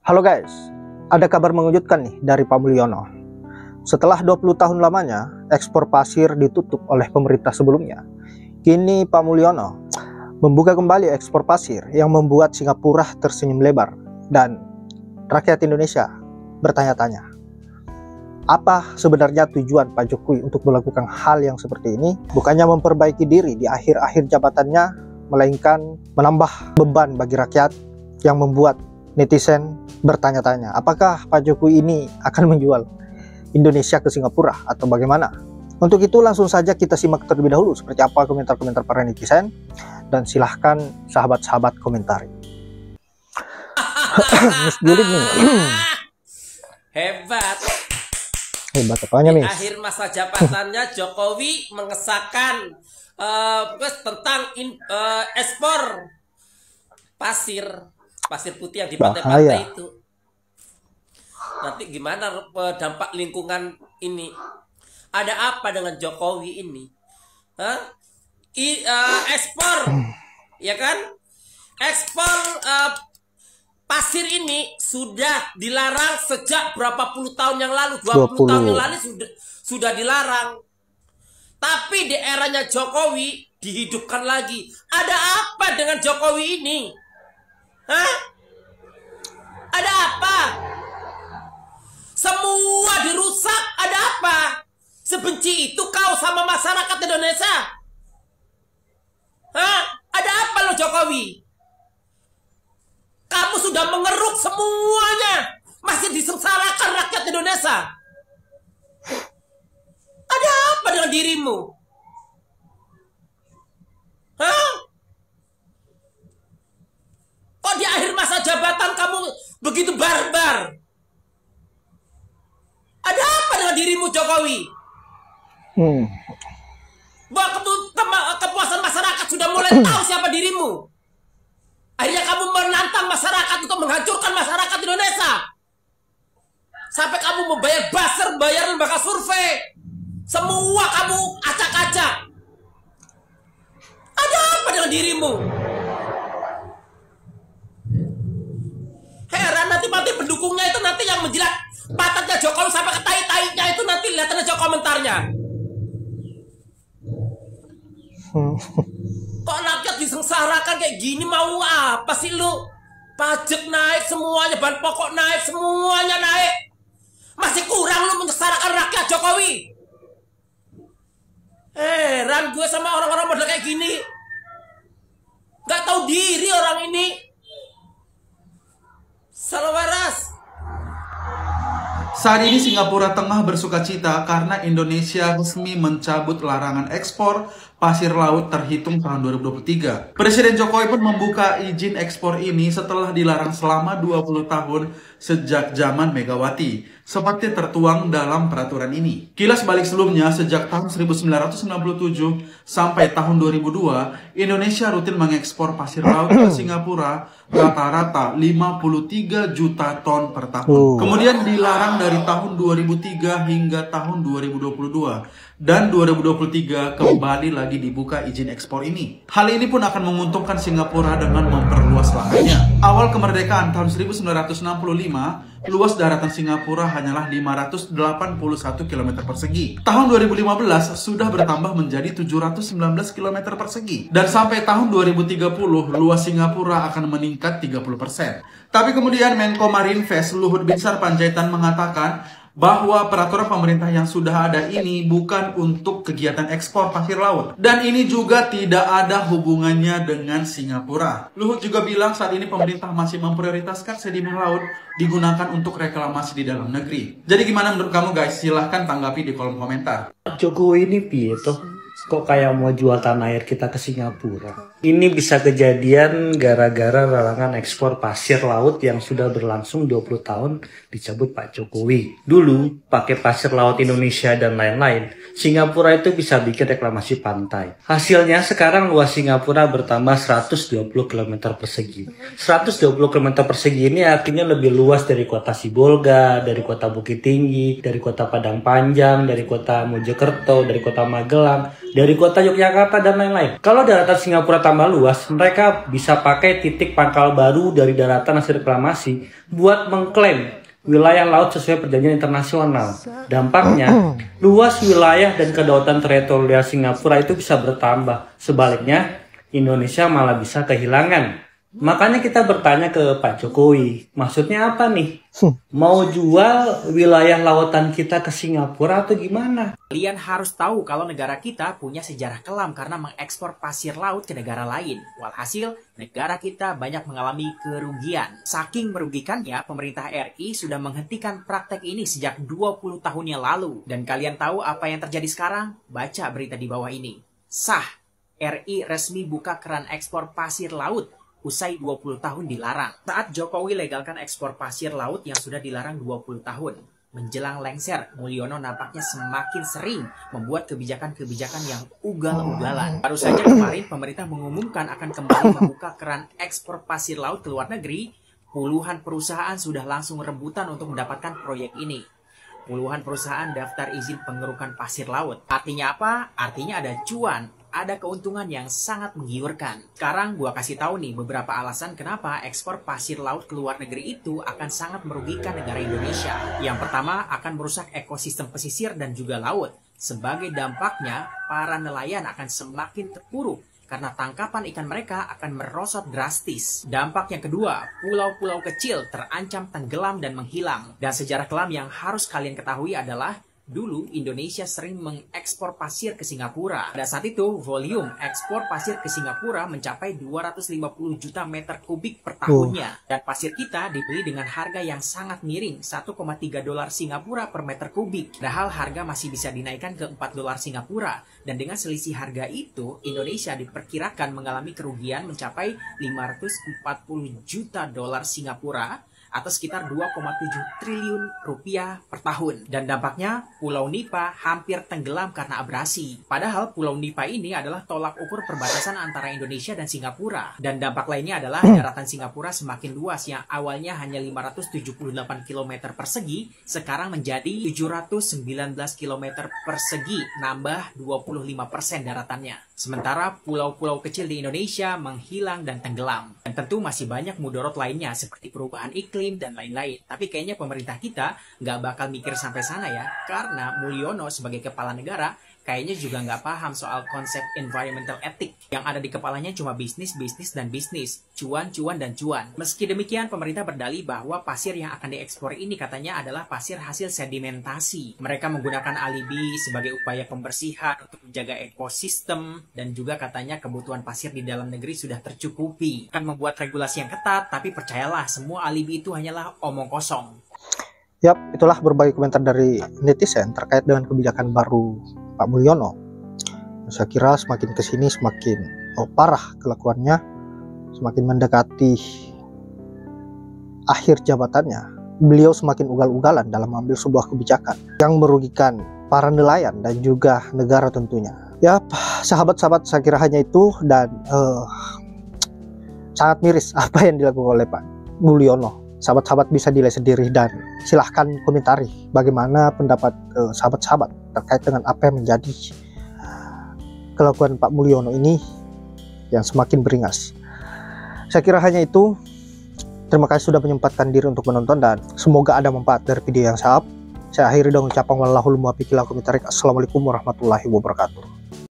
Halo guys, ada kabar mengejutkan nih dari Pak Mulyono. Setelah 20 tahun lamanya ekspor pasir ditutup oleh pemerintah sebelumnya, kini Pak Mulyono membuka kembali ekspor pasir yang membuat Singapura tersenyum lebar dan rakyat Indonesia bertanya-tanya, apa sebenarnya tujuan Pak Jokowi untuk melakukan hal yang seperti ini? Bukannya memperbaiki diri di akhir-akhir jabatannya, melainkan menambah beban bagi rakyat yang membuat netizen bertanya-tanya, apakah Pak Jokowi ini akan menjual Indonesia ke Singapura atau bagaimana? Untuk itu langsung saja kita simak terlebih dahulu seperti apa komentar-komentar para netizen, dan silahkan sahabat-sahabat komentari. Miss Julit nih. Hebat Apanya Miss? akhir masa jabatannya Jokowi mengesahkan tentang ekspor pasir putih yang di pantai-pantai itu. Nanti gimana dampak lingkungan ini? Ada apa dengan Jokowi ini? Ekspor, ya kan? Ekspor pasir ini sudah dilarang sejak berapa puluh tahun yang lalu, 20 tahun yang lalu sudah dilarang. Tapi di eranya Jokowi dihidupkan lagi. Ada apa dengan Jokowi ini? Ada apa? Semua dirusak, ada apa? Sebenci itu kau sama masyarakat Indonesia? Ada apa lo Jokowi? Kamu sudah mengeruk semuanya, masih disengsarakan rakyat Indonesia. Ada apa dengan dirimu? Kok di akhir masa jabatan kamu begitu barbar? Ada apa dengan dirimu Jokowi? Bahwa kepuasan masyarakat sudah mulai tahu siapa dirimu. Akhirnya kamu menantang masyarakat untuk menghancurkan masyarakat Indonesia. Sampai kamu membayar buzzer, bayar lembaga survei. Semua kamu acak-acak. Ada apa dengan dirimu? Heran nanti pendukungnya itu nanti yang menjilat patahnya Jokowi sampai ke tai-tainya itu, nanti lihat aja komentarnya. Kok rakyat disengsarakan kayak gini, mau apa sih lu? Pajak naik semuanya, bahan pokok naik, semuanya naik. Masih kurang lu menyengsarakan rakyat Jokowi. Heran gue sama orang-orang model kayak gini. Gak tahu diri orang ini. Salam waras. Saat ini Singapura tengah bersukacita karena Indonesia resmi mencabut larangan ekspor pasir laut terhitung tahun 2023. Presiden Jokowi pun membuka izin ekspor ini setelah dilarang selama 20 tahun sejak zaman Megawati, seperti tertuang dalam peraturan ini. Kilas balik sebelumnya, sejak tahun 1997 sampai tahun 2002, Indonesia rutin mengekspor pasir laut ke Singapura rata-rata 53 juta ton per tahun. Kemudian dilarang dari tahun 2003 hingga tahun 2022. Dan 2023 kembali lagi dibuka izin ekspor ini. Hal ini pun akan menguntungkan Singapura dengan memperluas lahannya. Awal kemerdekaan tahun 1965, luas daratan Singapura hanyalah 581 km persegi. Tahun 2015 sudah bertambah menjadi 719 km persegi. Dan sampai tahun 2030, luas Singapura akan meningkat 30%. Tapi kemudian Menko Marinvest Luhut Binsar Panjaitan mengatakan bahwa peraturan pemerintah yang sudah ada ini bukan untuk kegiatan ekspor pasir laut. Dan ini juga tidak ada hubungannya dengan Singapura. Luhut juga bilang saat ini pemerintah masih memprioritaskan sedimen laut digunakan untuk reklamasi di dalam negeri. Jadi gimana menurut kamu guys? Silahkan tanggapi di kolom komentar. Jokowi ini piye kok kayak mau jual tanah air kita ke Singapura? Ini bisa kejadian gara-gara larangan ekspor pasir laut yang sudah berlangsung 20 tahun dicabut Pak Jokowi. Dulu pakai pasir laut Indonesia dan lain-lain, Singapura itu bisa bikin reklamasi pantai. Hasilnya sekarang luas Singapura bertambah 120 km persegi. 120 km persegi ini artinya lebih luas dari kota Sibolga, dari kota Bukit Tinggi, dari kota Padang Panjang, dari kota Mojokerto, dari kota Magelang. dari kota Yogyakarta dan lain-lain. Kalau daratan Singapura tambah luas, mereka bisa pakai titik pangkal baru dari daratan hasil reklamasi buat mengklaim wilayah laut sesuai perjanjian internasional. Dampaknya, luas wilayah dan kedaulatan teritorial Singapura itu bisa bertambah. Sebaliknya, Indonesia malah bisa kehilangan. Makanya kita bertanya ke Pak Jokowi, maksudnya apa nih? Mau jual wilayah lautan kita ke Singapura atau gimana? Kalian harus tahu kalau negara kita punya sejarah kelam karena mengekspor pasir laut ke negara lain. Walhasil, negara kita banyak mengalami kerugian. Saking merugikannya, pemerintah RI sudah menghentikan praktek ini sejak 20 tahun yang lalu. Dan kalian tahu apa yang terjadi sekarang? Baca berita di bawah ini. Sah, RI resmi buka keran ekspor pasir laut usai 20 tahun dilarang. Saat Jokowi legalkan ekspor pasir laut yang sudah dilarang 20 tahun. Menjelang lengser, Mulyono nampaknya semakin sering membuat kebijakan-kebijakan yang ugal-ugalan. Baru saja kemarin pemerintah mengumumkan akan kembali membuka keran ekspor pasir laut ke luar negeri. Puluhan perusahaan sudah langsung rebutan untuk mendapatkan proyek ini. Puluhan perusahaan daftar izin pengerukan pasir laut. Artinya apa? Artinya ada cuan. Ada keuntungan yang sangat menggiurkan. Sekarang gua kasih tahu nih beberapa alasan kenapa ekspor pasir laut ke luar negeri itu akan sangat merugikan negara Indonesia. Yang pertama, akan merusak ekosistem pesisir dan juga laut. Sebagai dampaknya, para nelayan akan semakin terpuruk karena tangkapan ikan mereka akan merosot drastis. Dampak yang kedua, pulau-pulau kecil terancam tenggelam dan menghilang. Dan sejarah kelam yang harus kalian ketahui adalah dulu Indonesia sering mengekspor pasir ke Singapura. Pada saat itu, volume ekspor pasir ke Singapura mencapai 250 juta meter kubik per tahunnya. Dan pasir kita dibeli dengan harga yang sangat miring, 1,3 dolar Singapura per meter kubik. Padahal harga masih bisa dinaikkan ke 4 dolar Singapura. Dan dengan selisih harga itu, Indonesia diperkirakan mengalami kerugian mencapai 540 juta dolar Singapura atau sekitar 2,7 triliun rupiah per tahun. Dan dampaknya, Pulau Nipa hampir tenggelam karena abrasi. Padahal Pulau Nipa ini adalah tolak ukur perbatasan antara Indonesia dan Singapura. Dan dampak lainnya adalah daratan Singapura semakin luas yang awalnya hanya 578 km persegi, sekarang menjadi 719 km persegi, nambah 25% daratannya. Sementara pulau-pulau kecil di Indonesia menghilang dan tenggelam. Dan tentu masih banyak mudorot lainnya seperti perubahan iklim dan lain-lain. Tapi kayaknya pemerintah kita nggak bakal mikir sampai sana ya. Karena Mulyono sebagai kepala negara kayaknya juga nggak paham soal konsep environmental ethic. Yang ada di kepalanya cuma bisnis, bisnis, dan bisnis. Cuan, cuan, dan cuan. Meski demikian, pemerintah berdalih bahwa pasir yang akan diekspor ini katanya adalah pasir hasil sedimentasi. Mereka menggunakan alibi sebagai upaya pembersihan untuk menjaga ekosistem. Dan juga katanya kebutuhan pasir di dalam negeri sudah tercukupi. Akan membuat regulasi yang ketat, tapi percayalah semua alibi itu hanyalah omong kosong. Yap, itulah berbagai komentar dari netizen terkait dengan kebijakan baru Pak Mulyono. Saya kira semakin kesini semakin parah kelakuannya, semakin mendekati akhir jabatannya. Beliau semakin ugal-ugalan dalam mengambil sebuah kebijakan yang merugikan para nelayan dan juga negara tentunya. Ya, sahabat-sahabat, saya kira hanya itu, dan sangat miris apa yang dilakukan oleh Pak Mulyono. Sahabat-sahabat bisa dilihat sendiri dan silahkan komentari bagaimana pendapat sahabat-sahabat terkait dengan apa yang menjadi kelakuan Pak Mulyono ini yang semakin beringas. Saya kira hanya itu. Terima kasih sudah menyempatkan diri untuk menonton dan semoga ada manfaat dari video yang saya akhiri dengan ucapan wallahul muwaffiq ila aqwamit thoriq. Assalamualaikum warahmatullahi wabarakatuh.